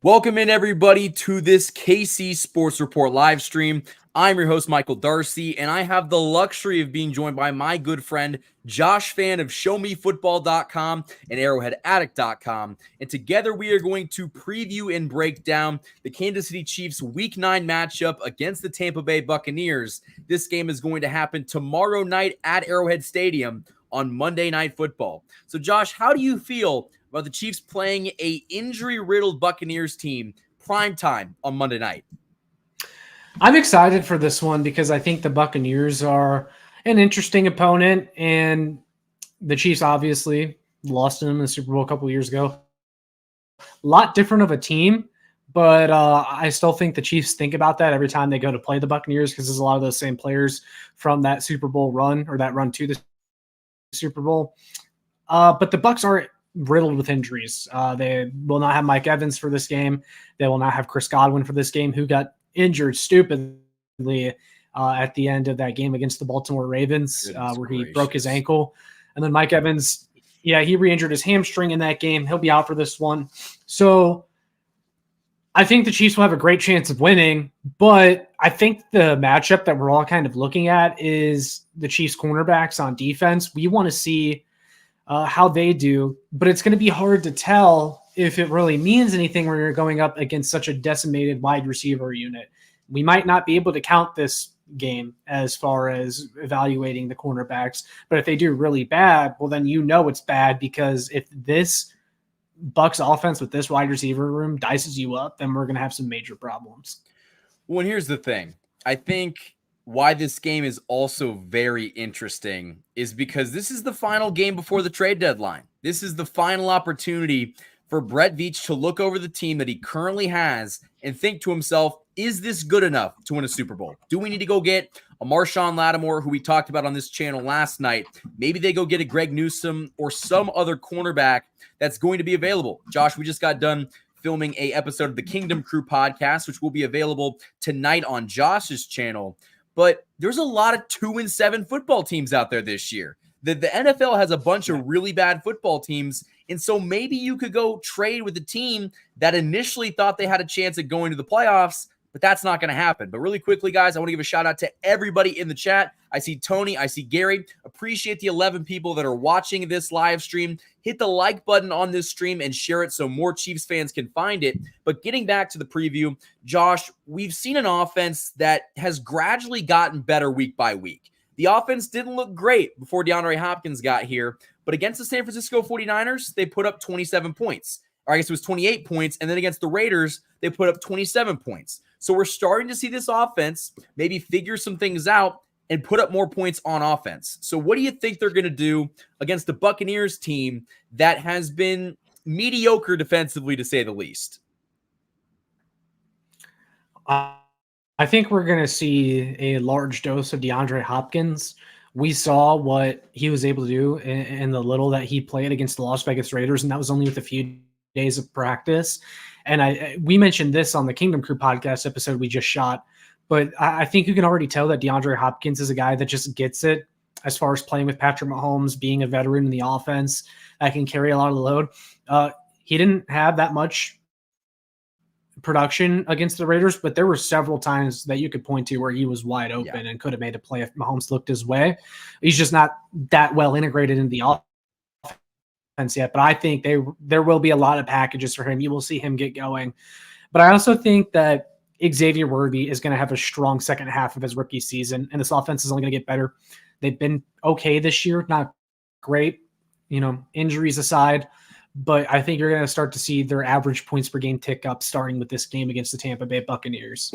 Welcome in, everybody, to this KC Sports Report live stream. I'm your host, Michael Darcy, and I have the luxury of being joined by my good friend, Josh Fan of ShowMeFootball.com and ArrowheadAddict.com. And together we are going to preview and break down the Kansas City Chiefs Week 9 matchup against the Tampa Bay Buccaneers. This game is going to happen tomorrow night at Arrowhead Stadium on Monday Night Football. So, Josh, how do you feel about the Chiefs playing a injury-riddled Buccaneers team primetime on Monday night? I'm excited for this one because I think the Buccaneers are an interesting opponent, and the Chiefs obviously lost to them in the Super Bowl a couple of years ago. A lot different of a team, but I still think the Chiefs think about that every time they go to play the Buccaneers because there's a lot of those same players from that Super Bowl run or that run to the Super Bowl. But the Bucs are riddled with injuries. They will not have Mike Evans for this game. They will not have Chris Godwin for this game, who got injured stupidly at the end of that game against the Baltimore Ravens, where he broke his ankle. And then Mike Evans, he re-injured his hamstring in that game. He'll be out for this one. So I think the Chiefs will have a great chance of winning, but I think the matchup that we're all kind of looking at is the Chiefs cornerbacks on defense. We want to see how they do, but it's going to be hard to tell if it really means anything when you're going up against such a decimated wide receiver unit. We might not be able to count this game as far as evaluating the cornerbacks, but if they do really bad, well, then it's bad, because if this Bucs offense with this wide receiver room dices you up, then we're going to have some major problems. Well, and here's the thing. I think why this game is also very interesting is because this is the final game before the trade deadline. This is the final opportunity for Brett Veach to look over the team that he currently has and think to himself, is this good enough to win a Super Bowl? Do we need to go get a Marshawn Lattimore, who we talked about on this channel last night? Maybe they go get a Greg Newsome or some other cornerback that's going to be available. Josh, we just got done filming a episode of the Kingdom Crew podcast, which will be available tonight on Josh's channel. But there's a lot of 2-7 football teams out there this year. The NFL has a bunch of really bad football teams, and so maybe you could go trade with a team that initially thought they had a chance at going to the playoffs, but that's not going to happen. But really quickly, guys, I want to give a shout out to everybody in the chat. I see Tony, I see Gary. Appreciate the 11 people that are watching this live stream. Hit the like button on this stream and share it so more Chiefs fans can find it. But getting back to the preview, Josh, we've seen an offense that has gradually gotten better week by week. The offense didn't look great before DeAndre Hopkins got here, but against the San Francisco 49ers, they put up 27 points. Or I guess it was 28 points, and then against the Raiders, they put up 27 points. So we're starting to see this offense maybe figure some things out and put up more points on offense. So what do you think they're going to do against the Buccaneers team that has been mediocre defensively, to say the least? I think we're going to see a large dose of DeAndre Hopkins. We saw what he was able to do in the little that he played against the Las Vegas Raiders, and that was only with a few days of practice. And we mentioned this on the Kingdom Crew podcast episode we just shot, but I think you can already tell that DeAndre Hopkins is a guy that just gets it as far as playing with Patrick Mahomes, being a veteran in the offense that can carry a lot of the load. He didn't have that much production against the Raiders, but there were several times that you could point to where he was wide open and could have made a play if Mahomes looked his way. He's just not that well integrated in the offense yet, but I think there will be a lot of packages for him. You will see him get going. But I also think that Xavier Worthy is going to have a strong second half of his rookie season, and this offense is only going to get better. They've been okay this year, not great, injuries aside, but I think you're going to start to see their average points per game tick up starting with this game against the Tampa Bay Buccaneers.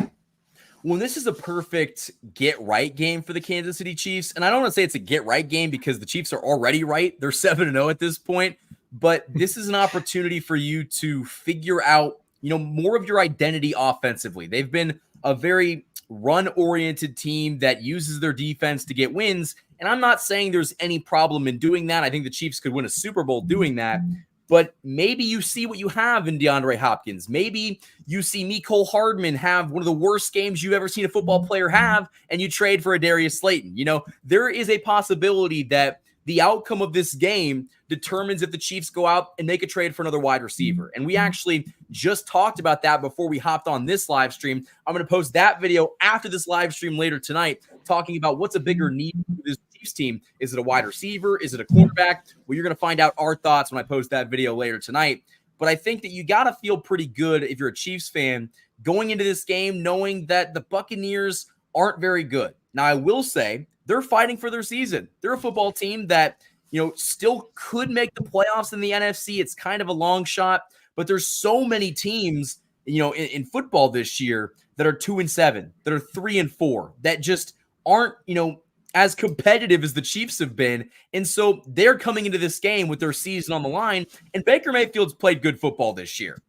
Well, this is a perfect get-right game for the Kansas City Chiefs. And I don't want to say it's a get-right game because the Chiefs are already right. They're 7-0 at this point. But this is an opportunity for you to figure out, more of your identity offensively. They've been a very run-oriented team that uses their defense to get wins. And I'm not saying there's any problem in doing that. I think the Chiefs could win a Super Bowl doing that. But maybe you see what you have in DeAndre Hopkins. Maybe you see Mecole Hardman have one of the worst games you've ever seen a football player have, and you trade for a Darius Slayton. There is a possibility that the outcome of this game determines if the Chiefs go out and make a trade for another wide receiver. And we actually just talked about that before we hopped on this live stream. I'm going to post that video after this live stream later tonight, talking about what's a bigger need for this Chiefs team. Is it a wide receiver? Is it a quarterback? Well, you're going to find out our thoughts when I post that video later tonight. But I think that you got to feel pretty good if you're a Chiefs fan going into this game, knowing that the Buccaneers aren't very good. Now, I will say they're fighting for their season. They're a football team that, still could make the playoffs in the NFC. It's kind of a long shot, but there's so many teams, in football this year that are 2-7, that are 3-4, that just aren't, as competitive as the Chiefs have been. And so they're coming into this game with their season on the line. And Baker Mayfield's played good football this year.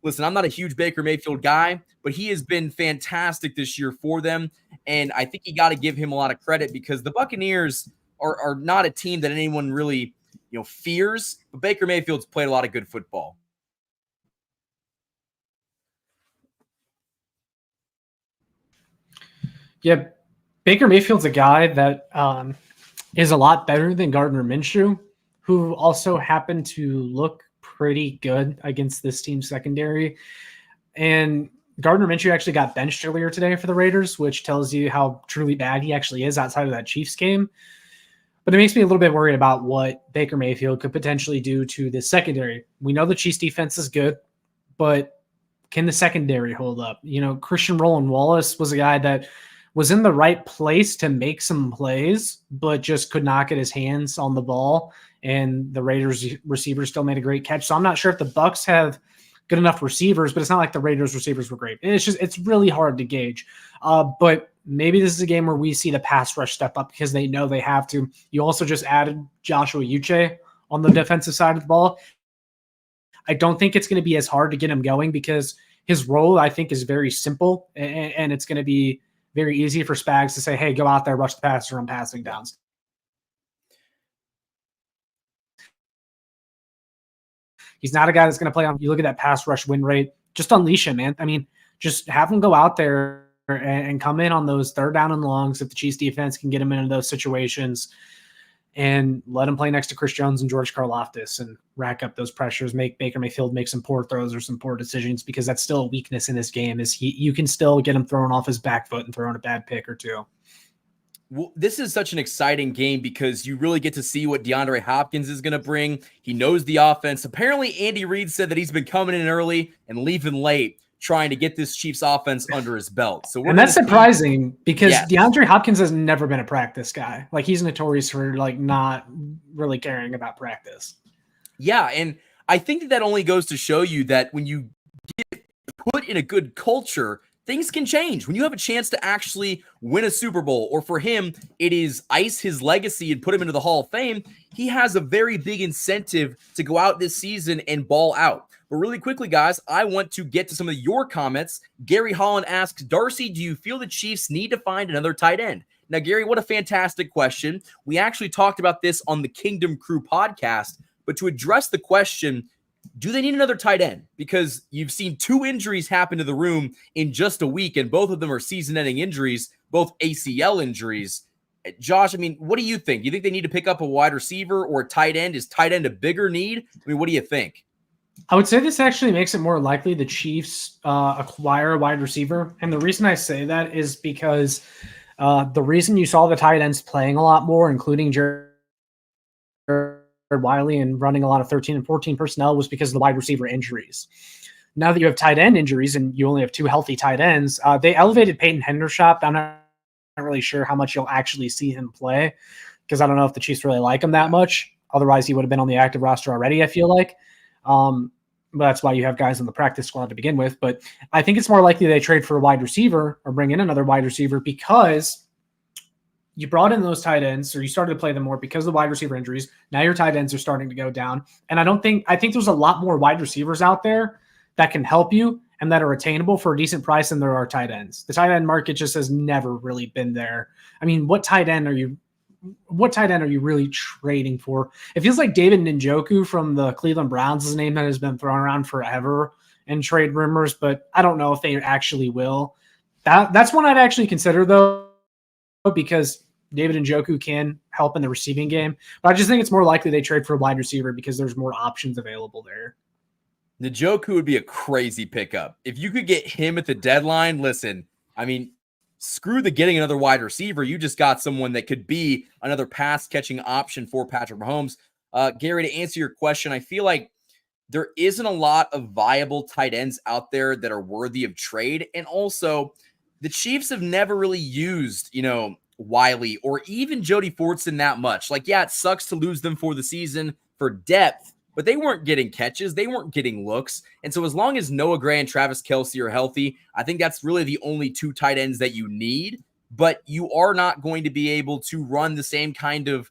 Listen, I'm not a huge Baker Mayfield guy, but he has been fantastic this year for them. And I think you got to give him a lot of credit because the Buccaneers are not a team that anyone really, fears. But Baker Mayfield's played a lot of good football. Yeah, Baker Mayfield's a guy that is a lot better than Gardner Minshew, who also happened to look pretty good against this team's secondary. And Gardner Minshew actually got benched earlier today for the Raiders, which tells you how truly bad he actually is outside of that Chiefs game. But it makes me a little bit worried about what Baker Mayfield could potentially do to this secondary. We know the Chiefs defense is good, but can the secondary hold up? Christian Roland Wallace was a guy that was in the right place to make some plays, but just could not get his hands on the ball. And the Raiders receivers still made a great catch. So I'm not sure if the Bucs have good enough receivers, but it's not like the Raiders receivers were great. And it's really hard to gauge. But maybe this is a game where we see the pass rush step up because they know they have to. You also just added Joshua Uche on the defensive side of the ball. I don't think it's going to be as hard to get him going because his role, I think, is very simple. And it's going to be very easy for Spags to say, hey, go out there, rush the passer on passing downs. He's not a guy that's going to play on. You look at that pass rush win rate, just unleash him, man. I mean, just have him go out there and come in on those third down and longs if the Chiefs defense can get him into those situations and let him play next to Chris Jones and George Karlaftis and rack up those pressures, make Baker Mayfield make some poor throws or some poor decisions because that's still a weakness in this game is you can still get him thrown off his back foot and throwing a bad pick or two. Well, this is such an exciting game because you really get to see what DeAndre Hopkins is going to bring. He knows the offense. Apparently, Andy Reid said that he's been coming in early and leaving late trying to get this Chiefs offense under his belt. And that's surprising because DeAndre Hopkins has never been a practice guy. Like he's notorious for not really caring about practice. Yeah, and I think that only goes to show you that when you get put in a good culture, things can change. When you have a chance to actually win a Super Bowl, or for him, it is ice his legacy and put him into the Hall of Fame, he has a very big incentive to go out this season and ball out. But really quickly, guys, I want to get to some of your comments. Gary Holland asks, Darcy, do you feel the Chiefs need to find another tight end? Now, Gary, what a fantastic question. We actually talked about this on the Kingdom Crew podcast, but to address the question, do they need another tight end? Because you've seen 2 injuries happen to the room in just a week, and both of them are season-ending injuries, both ACL injuries. Josh, I mean, what do you think? Do you think they need to pick up a wide receiver or a tight end? Is tight end a bigger need? I mean, what do you think? I would say this actually makes it more likely the Chiefs acquire a wide receiver. And the reason I say that is because the reason you saw the tight ends playing a lot more, including Jared Wiley and running a lot of 13 and 14 personnel, was because of the wide receiver injuries. Now that you have tight end injuries and you only have 2 healthy tight ends, they elevated Peyton Hendershot. I'm not really sure how much you'll actually see him play because I don't know if the Chiefs really like him that much. Otherwise, he would have been on the active roster already, I feel like. But that's why you have guys on the practice squad to begin with. But I think it's more likely they trade for a wide receiver or bring in another wide receiver because you brought in those tight ends or you started to play them more because of the wide receiver injuries. Now your tight ends are starting to go down. And I think there's a lot more wide receivers out there that can help you and that are attainable for a decent price than there are tight ends. The tight end market just has never really been there. I mean, what tight end are you really trading for? It feels like David Njoku from the Cleveland Browns is a name that has been thrown around forever in trade rumors, but I don't know if they actually will. That's one I'd actually consider, though, because David Njoku can help in the receiving game, but I just think it's more likely they trade for a wide receiver because there's more options available there. Njoku would be a crazy pickup. If you could get him at the deadline, listen, I mean, screw the getting another wide receiver. You just got someone that could be another pass-catching option for Patrick Mahomes. Gary, to answer your question, I feel like there isn't a lot of viable tight ends out there that are worthy of trade. And also, the Chiefs have never really used, Wiley or even Jody Fortson that much. Like, yeah, it sucks to lose them for the season for depth, but they weren't getting catches. They weren't getting looks. And so as long as Noah Gray and Travis Kelce are healthy, I think that's really the only two tight ends that you need. But you are not going to be able to run the same kind of,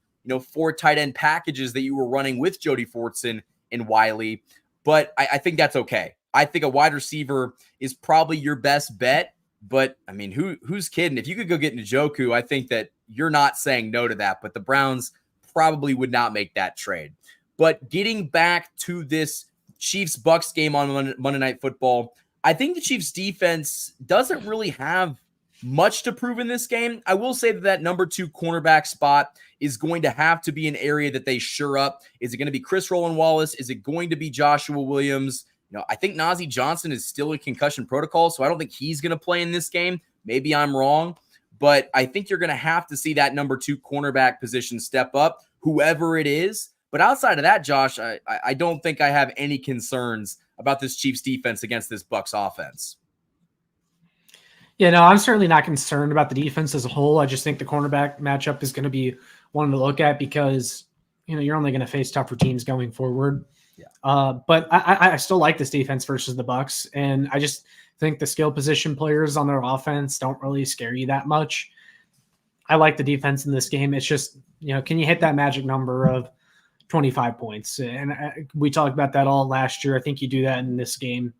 4 tight end packages that you were running with Jody Fortson and Wiley. But I think that's okay. I think a wide receiver is probably your best bet. But, I mean, who's kidding? If you could go get Njoku, I think that you're not saying no to that. But the Browns probably would not make that trade. But getting back to this Chiefs-Bucks game on Monday Night Football, I think the Chiefs' defense doesn't really have much to prove in this game. I will say that number 2 cornerback spot is going to have to be an area that they shore up. Is it going to be Chris Roland Wallace? Is it going to be Joshua Williams? I think Najee Johnson is still in concussion protocol, so I don't think he's going to play in this game. Maybe I'm wrong, but I think you're going to have to see that number 2 cornerback position step up, whoever it is. But outside of that, Josh, I don't think I have any concerns about this Chiefs defense against this Bucks offense. Yeah, no, I'm certainly not concerned about the defense as a whole. I just think the cornerback matchup is going to be one to look at because, you're only going to face tougher teams going forward. Yeah. But I still like this defense versus the Bucks, and I just think the skill position players on their offense don't really scare you that much. I like the defense in this game. It's just, can you hit that magic number of 25 points? And we talked about that all last year. I think you do that in this game,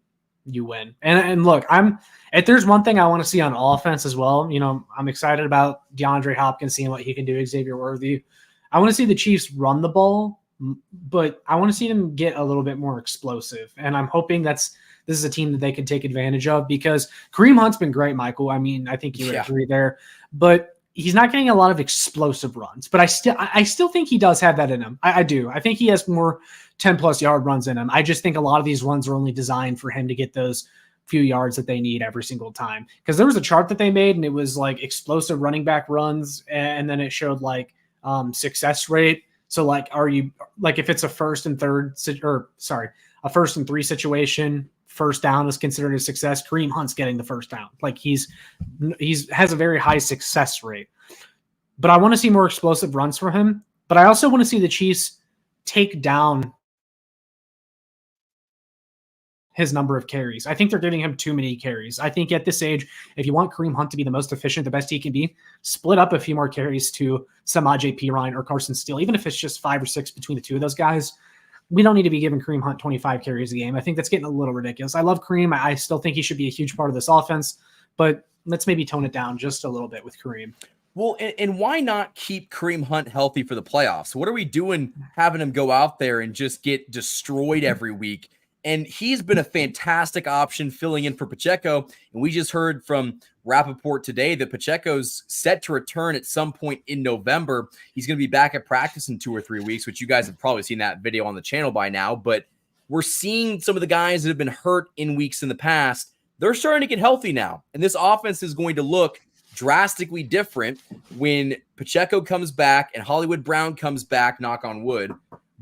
you win. And look, if there's one thing I want to see on offense as well, I'm excited about DeAndre Hopkins, seeing what he can do, Xavier Worthy. I want to see the Chiefs run the ball, but I want to see them get a little bit more explosive. And I'm hoping this is a team that they can take advantage of because Kareem Hunt's been great, Michael. I mean, I think you would agree there, but he's not getting a lot of explosive runs, but I still think he does have that in him. I do. I think he has more 10-plus yard runs in him. I just think a lot of these runs are only designed for him to get those few yards that they need every single time. Because there was a chart that they made, and it was like explosive running back runs, and then it showed like success rate. So like, if it's a first and 3 situation, first down is considered a success. Kareem Hunt's getting the first down. Like he's has a very high success rate. But I want to see more explosive runs for him. But I also want to see the Chiefs take down his number of carries. I think they're giving him too many carries. I think at this age, if you want Kareem Hunt to be the most efficient, the best he can be, split up a few more carries to Samaje Perine or Carson Steele, even if it's just 5 or 6 between the two of those guys. We don't need to be giving Kareem Hunt 25 carries a game. I think that's getting a little ridiculous. I love Kareem. I still think he should be a huge part of this offense, but let's maybe tone it down just a little bit with Kareem. Well, and why not keep Kareem Hunt healthy for the playoffs? What are we doing having him go out there and just get destroyed every week? And he's been a fantastic option filling in for Pacheco. And we just heard from Rappaport today that Pacheco's set to return at some point in November. He's going to be back at practice in 2 or 3 weeks, which you guys have probably seen that video on the channel by now. But we're seeing some of the guys that have been hurt in weeks in the past. They're starting to get healthy now. And this offense is going to look drastically different when Pacheco comes back and Hollywood Brown comes back, knock on wood.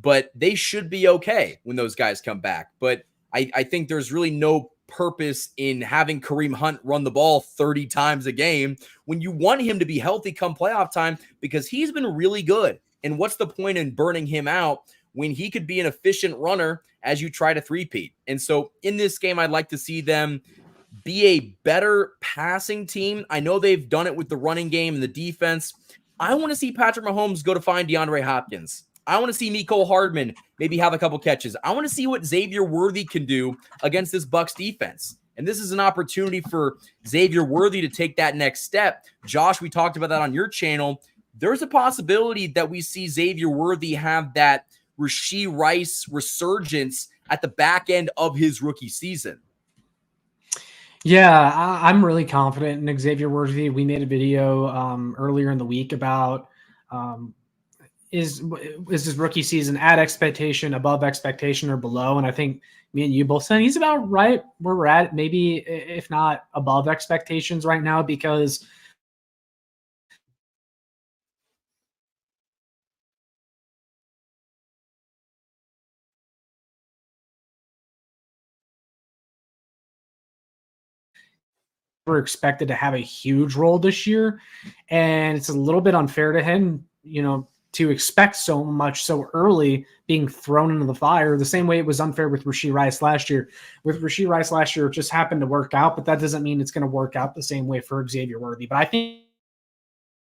But they should be okay when those guys come back. But I think there's really no purpose in having Kareem Hunt run the ball 30 times a game when you want him to be healthy come playoff time because he's been really good. And what's the point in burning him out when he could be an efficient runner as you try to three-peat? And so in this game, I'd like to see them be a better passing team. I know they've done it with the running game and the defense. I want to see Patrick Mahomes go to find DeAndre Hopkins. I want to see Mecole Hardman maybe have a couple catches. I want to see what Xavier Worthy can do against this Bucs defense. And this is an opportunity for Xavier Worthy to take that next step. Josh, we talked about that on your channel. There's a possibility that we see Xavier Worthy have that Rashee Rice resurgence at the back end of his rookie season. Yeah, I'm really confident in Xavier Worthy. We made a video earlier in the week about um, is his rookie season at expectation, above expectation, or below? And I think me and you both said he's about right where we're at, maybe if not above expectations right now, because we're expected to have a huge role this year. And it's a little bit unfair to him, to expect so much so early being thrown into the fire, the same way it was unfair with Rashee Rice last year. With Rashee Rice last year, it just happened to work out, but that doesn't mean it's going to work out the same way for Xavier Worthy. But I think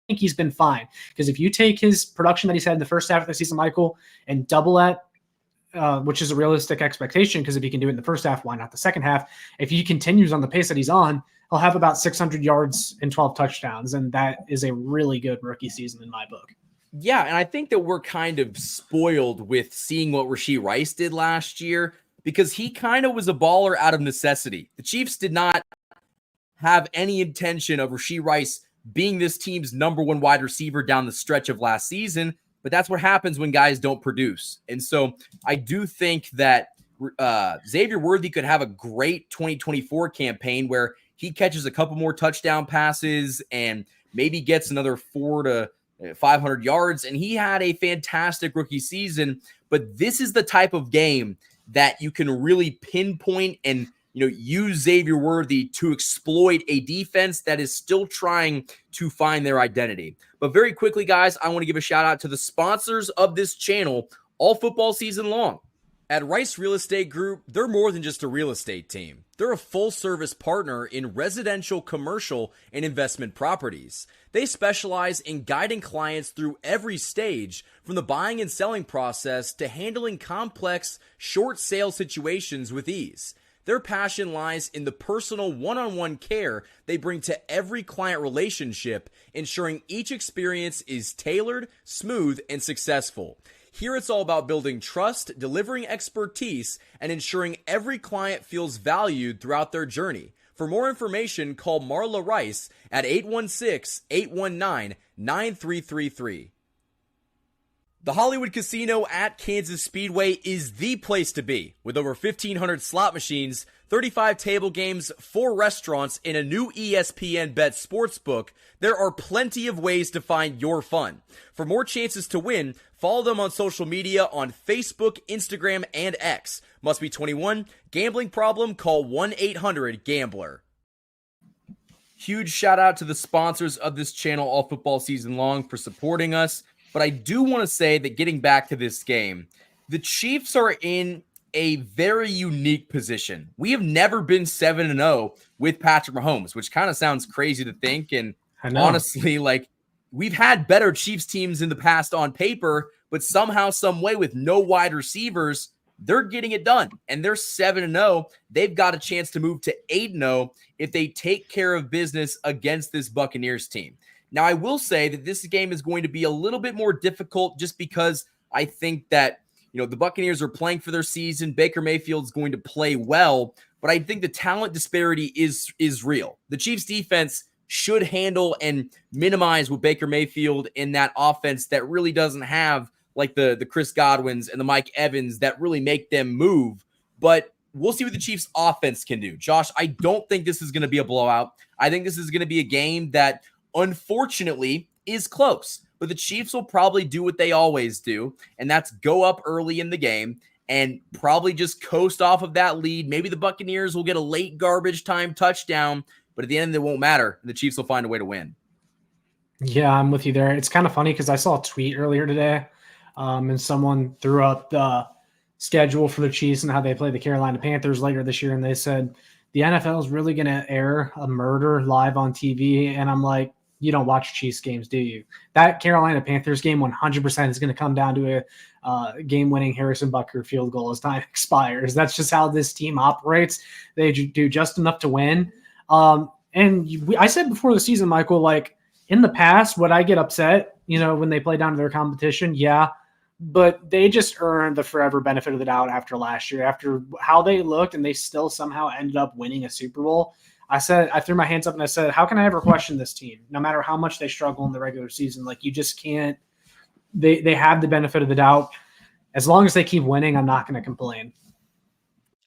he's been fine, because if you take his production that he's had in the first half of the season, Michael, and double that, which is a realistic expectation, because if he can do it in the first half, why not the second half? If he continues on the pace that he's on, he'll have about 600 yards and 12 touchdowns, and that is a really good rookie season in my book. Yeah, and I think that we're kind of spoiled with seeing what Rashee Rice did last year, because he kind of was a baller out of necessity. The Chiefs did not have any intention of Rashee Rice being this team's number one wide receiver down the stretch of last season, but that's what happens when guys don't produce. And so I do think that Xavier Worthy could have a great 2024 campaign where he catches a couple more touchdown passes and maybe gets another 400 to 500 yards. And he had a fantastic rookie season, but this is the type of game that you can really pinpoint and use Xavier Worthy to exploit a defense that is still trying to find their identity. But very quickly, guys, I want to give a shout out to the sponsors of this channel all football season long. At Rice Real Estate Group, they're more than just a real estate team. They're a full-service partner in residential, commercial, and investment properties. They specialize in guiding clients through every stage, from the buying and selling process to handling complex, short sale situations with ease. Their passion lies in the personal one-on-one care they bring to every client relationship, ensuring each experience is tailored, smooth, and successful. Here it's all about building trust, delivering expertise, and ensuring every client feels valued throughout their journey. For more information, call Marla Rice at 816-819-9333. The Hollywood Casino at Kansas Speedway is the place to be. With over 1,500 slot machines, 35 table games, 4 restaurants, and a new ESPN Bet sportsbook, there are plenty of ways to find your fun. For more chances to win, follow them on social media on Facebook, Instagram, and X. Must be 21. Gambling problem? Call 1-800-GAMBLER. Huge shout out to the sponsors of this channel all football season long for supporting us. But I do want to say that, getting back to this game, the Chiefs are in a very unique position. We have never been 7-0 with Patrick Mahomes, which kind of sounds crazy to think. And honestly, we've had better Chiefs teams in the past on paper, but somehow, some way, with no wide receivers, they're getting it done. And they're 7-0. They've got a chance to move to 8-0 if they take care of business against this Buccaneers team. Now, I will say that this game is going to be a little bit more difficult, just because I think that, the Buccaneers are playing for their season. Baker Mayfield's going to play well, but I think the talent disparity is real. The Chiefs defense should handle and minimize with Baker Mayfield in that offense that really doesn't have the Chris Godwins and the Mike Evans that really make them move. But we'll see what the Chiefs offense can do. Josh, I don't think this is going to be a blowout. I think this is going to be a game that, unfortunately, is close, but the Chiefs will probably do what they always do, and that's go up early in the game and probably just coast off of that lead. Maybe the Buccaneers will get a late garbage time touchdown, but at the end, it won't matter. The Chiefs will find a way to win. Yeah, I'm with you there. It's kind of funny because I saw a tweet earlier today, and someone threw up the schedule for the Chiefs and how they play the Carolina Panthers later this year, and they said the NFL is really going to air a murder live on TV, and I'm like, you don't watch Chiefs games, do you? That Carolina Panthers game 100% is going to come down to a game-winning Harrison Butker field goal as time expires. That's just how this team operates. They do just enough to win. I said before the season, Michael, in the past, would I get upset, when they play down to their competition? Yeah. But they just earned the forever benefit of the doubt after last year, after how they looked, and they still somehow ended up winning a Super Bowl. I threw my hands up and I said, how can I ever question this team? No matter how much they struggle in the regular season, like you just can't. They have the benefit of the doubt. As long as they keep winning, I'm not going to complain.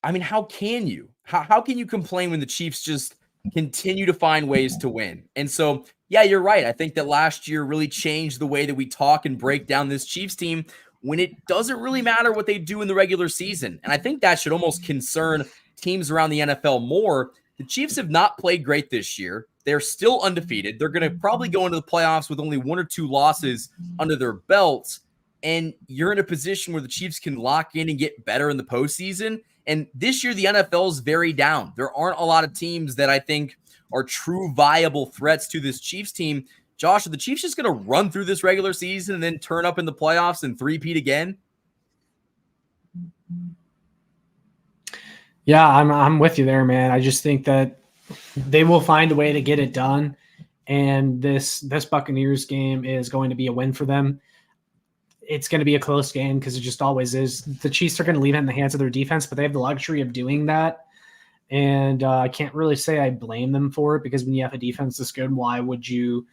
I mean, how can you? How can you complain when the Chiefs just continue to find ways to win? And so, yeah, you're right. I think that last year really changed the way that we talk and break down this Chiefs team when it doesn't really matter what they do in the regular season. And I think that should almost concern teams around the NFL more. The Chiefs have not played great this year. They're still undefeated. They're going to probably go into the playoffs with only 1 or 2 losses under their belts. And you're in a position where the Chiefs can lock in and get better in the postseason. And this year, the NFL is very down. There aren't a lot of teams that I think are true viable threats to this Chiefs team. Josh, are the Chiefs just going to run through this regular season and then turn up in the playoffs and three-peat again? Yeah, I'm with you there, man. I just think that they will find a way to get it done. And this Buccaneers game is going to be a win for them. It's going to be a close game because it just always is. The Chiefs are going to leave it in the hands of their defense, but they have the luxury of doing that. And I can't really say I blame them for it because when you have a defense this good, why would you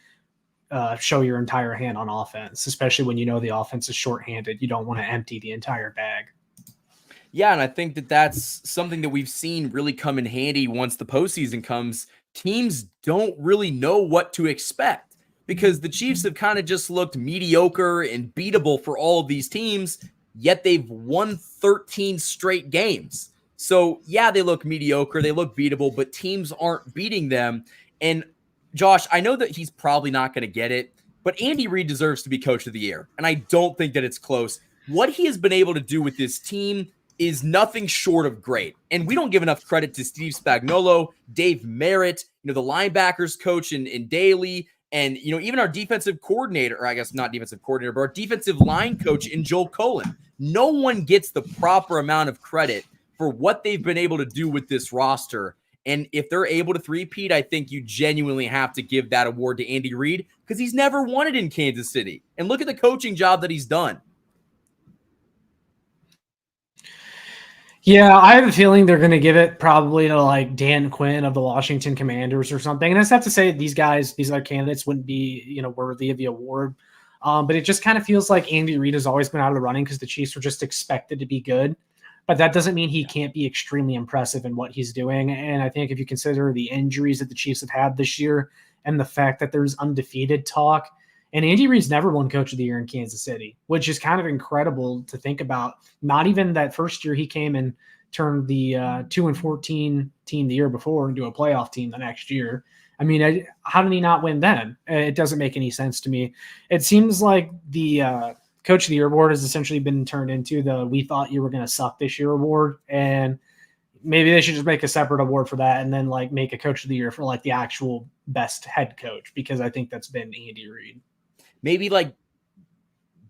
show your entire hand on offense, especially when you know the offense is shorthanded? You don't want to empty the entire bag. Yeah, and I think that that's something that we've seen really come in handy once the postseason comes. Teams don't really know what to expect because the Chiefs have kind of just looked mediocre and beatable for all of these teams, yet they've won 13 straight games. So, yeah, they look mediocre, they look beatable, but teams aren't beating them. And, Josh, I know that he's probably not going to get it, but Andy Reid deserves to be Coach of the Year, and I don't think that it's close. What he has been able to do with this team is nothing short of great. And we don't give enough credit to Steve Spagnuolo, Dave Merritt, the linebackers coach in Daly, and, even our defensive coordinator, or I guess not defensive coordinator, but our defensive line coach in Joel Cohen. No one gets the proper amount of credit for what they've been able to do with this roster. And if they're able to three-peat, I think you genuinely have to give that award to Andy Reid because he's never won it in Kansas City. And look at the coaching job that he's done. Yeah, I have a feeling they're going to give it probably to like Dan Quinn of the Washington Commanders or something. And I just have to say these other candidates wouldn't be, worthy of the award. But it just kind of feels like Andy Reid has always been out of the running because the Chiefs were just expected to be good. But that doesn't mean he can't be extremely impressive in what he's doing. And I think if you consider the injuries that the Chiefs have had this year and the fact that there's undefeated talk, and Andy Reid's never won Coach of the Year in Kansas City, which is kind of incredible to think about. Not even that first year he came and turned the 2-14 team the year before into a playoff team the next year. I mean, how did he not win then? It doesn't make any sense to me. It seems like the Coach of the Year award has essentially been turned into the "we thought you were going to suck this year" award, and maybe they should just make a separate award for that and then like make a Coach of the Year for like the actual best head coach, because I think that's been Andy Reid. Maybe like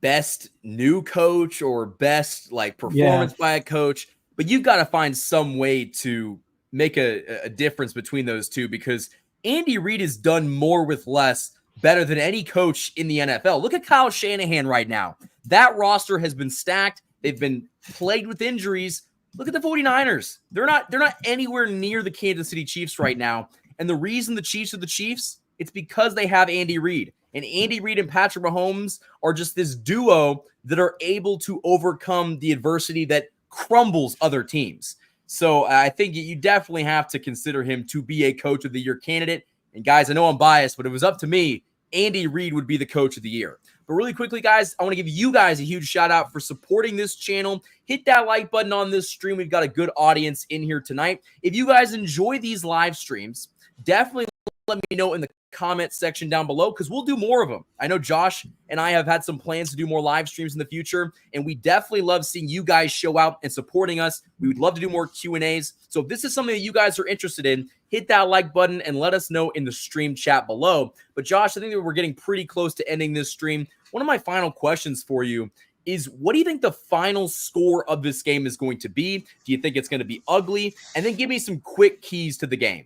best new coach or best like performance by a coach, but you've got to find some way to make a difference between those two because Andy Reid has done more with less better than any coach in the NFL. Look at Kyle Shanahan right now. That roster has been stacked. They've been plagued with injuries. Look at the 49ers. They're not anywhere near the Kansas City Chiefs right now. And the reason the Chiefs are the Chiefs, it's because they have Andy Reid. And Andy Reid and Patrick Mahomes are just this duo that are able to overcome the adversity that crumbles other teams. So I think you definitely have to consider him to be a Coach of the Year candidate. And guys, I know I'm biased, but if it was up to me, Andy Reid would be the Coach of the Year. But really quickly, guys, I want to give you guys a huge shout out for supporting this channel. Hit that like button on this stream. We've got a good audience in here tonight. If you guys enjoy these live streams, definitely let me know in the comment section down below because we'll do more of them. I know Josh and I have had some plans to do more live streams in the future, and we definitely love seeing you guys show out and supporting us. We would love to do more Q&As. So if this is something that you guys are interested in, hit that like button and let us know in the stream chat below. But Josh, I think that we're getting pretty close to ending this stream. One of my final questions for you is, what do you think the final score of this game is going to be? Do you think it's going to be ugly? And then give me some quick keys to the game.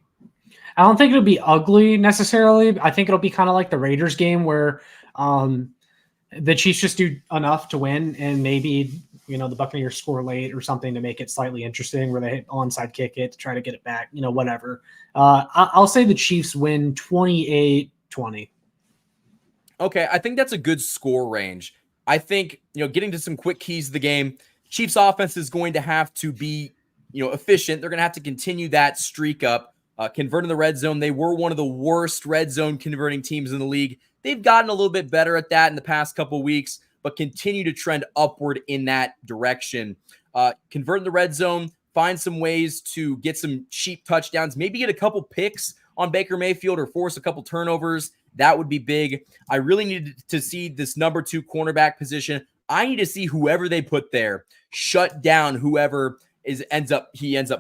I don't think it'll be ugly necessarily. I think it'll be kind of like the Raiders game where the Chiefs just do enough to win, and maybe the Buccaneers score late or something to make it slightly interesting, where they onside kick it to try to get it back, whatever. I'll say the Chiefs win 28-20. Okay, I think that's a good score range. I think, getting to some quick keys of the game, Chiefs offense is going to have to be, efficient. They're going to have to continue that streak up, convert in the red zone. They were one of the worst red zone converting teams in the league. They've gotten a little bit better at that in the past couple of weeks, but continue to trend upward in that direction. Convert in the red zone, find some ways to get some cheap touchdowns, maybe get a couple picks on Baker Mayfield or force a couple turnovers. That would be big. I really need to see this number 2 cornerback position. I need to see whoever they put there shut down whoever ends up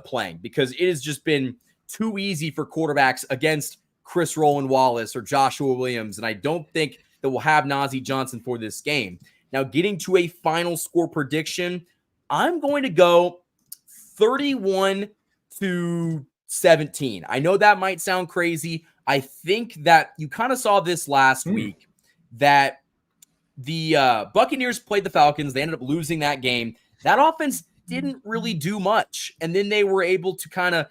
playing, because it has just been too easy for quarterbacks against Chris Roland Wallace or Joshua Williams, and I don't think that we'll have Najee Johnson for this game. Now, getting to a final score prediction, I'm going to go 31-17. I know that might sound crazy. I think that you kind of saw this last week, that the Buccaneers played the Falcons. They ended up losing that game. That offense didn't really do much. And then they were able to kind of,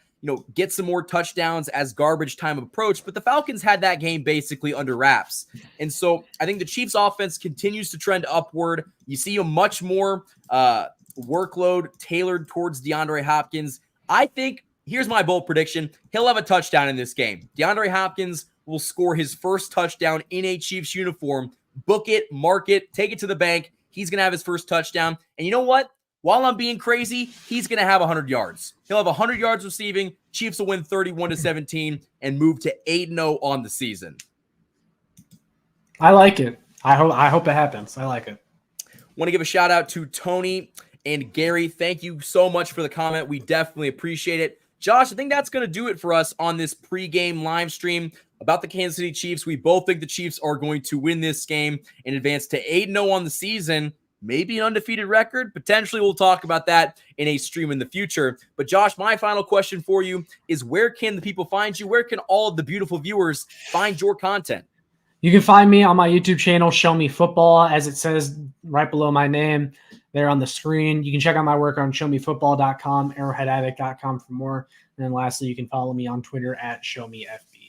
get some more touchdowns as garbage time approached. But the Falcons had that game basically under wraps. And so I think the Chiefs offense continues to trend upward. You see a much more workload tailored towards DeAndre Hopkins. I think, here's my bold prediction, he'll have a touchdown in this game. DeAndre Hopkins will score his first touchdown in a Chiefs uniform. Book it, mark it, take it to the bank. He's going to have his first touchdown. And you know what? While I'm being crazy, he's going to have 100 yards. He'll have 100 yards receiving. Chiefs will win 31-17 and move to 8-0 on the season. I like it. I hope it happens. I like it. Want to give a shout out to Tony and Gary. Thank you so much for the comment. We definitely appreciate it. Josh, I think that's going to do it for us on this pregame live stream about the Kansas City Chiefs. We both think the Chiefs are going to win this game and advance to 8-0 on the season. Maybe an undefeated record. Potentially, we'll talk about that in a stream in the future. But Josh, my final question for you is, where can the people find you? Where can all of the beautiful viewers find your content? You can find me on my YouTube channel, Show Me Football, as it says right below my name there on the screen. You can check out my work on showmefootball.com, arrowheadaddict.com for more. And then lastly, you can follow me on Twitter at ShowMeFB.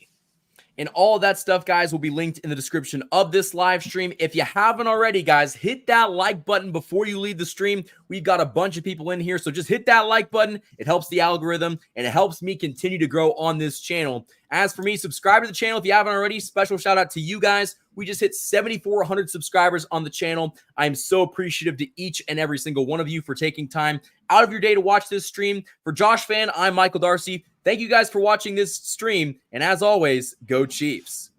And all of that stuff, guys, will be linked in the description of this live stream. If you haven't already, guys, hit that like button before you leave the stream. We've got a bunch of people in here, so just hit that like button. It helps the algorithm, and it helps me continue to grow on this channel. As for me, subscribe to the channel if you haven't already. Special shout out to you guys. We just hit 7,400 subscribers on the channel. I'm so appreciative to each and every single one of you for taking time out of your day to watch this stream. For Josh Fan, I'm Michael Darcy. Thank you guys for watching this stream. And as always, go Chiefs.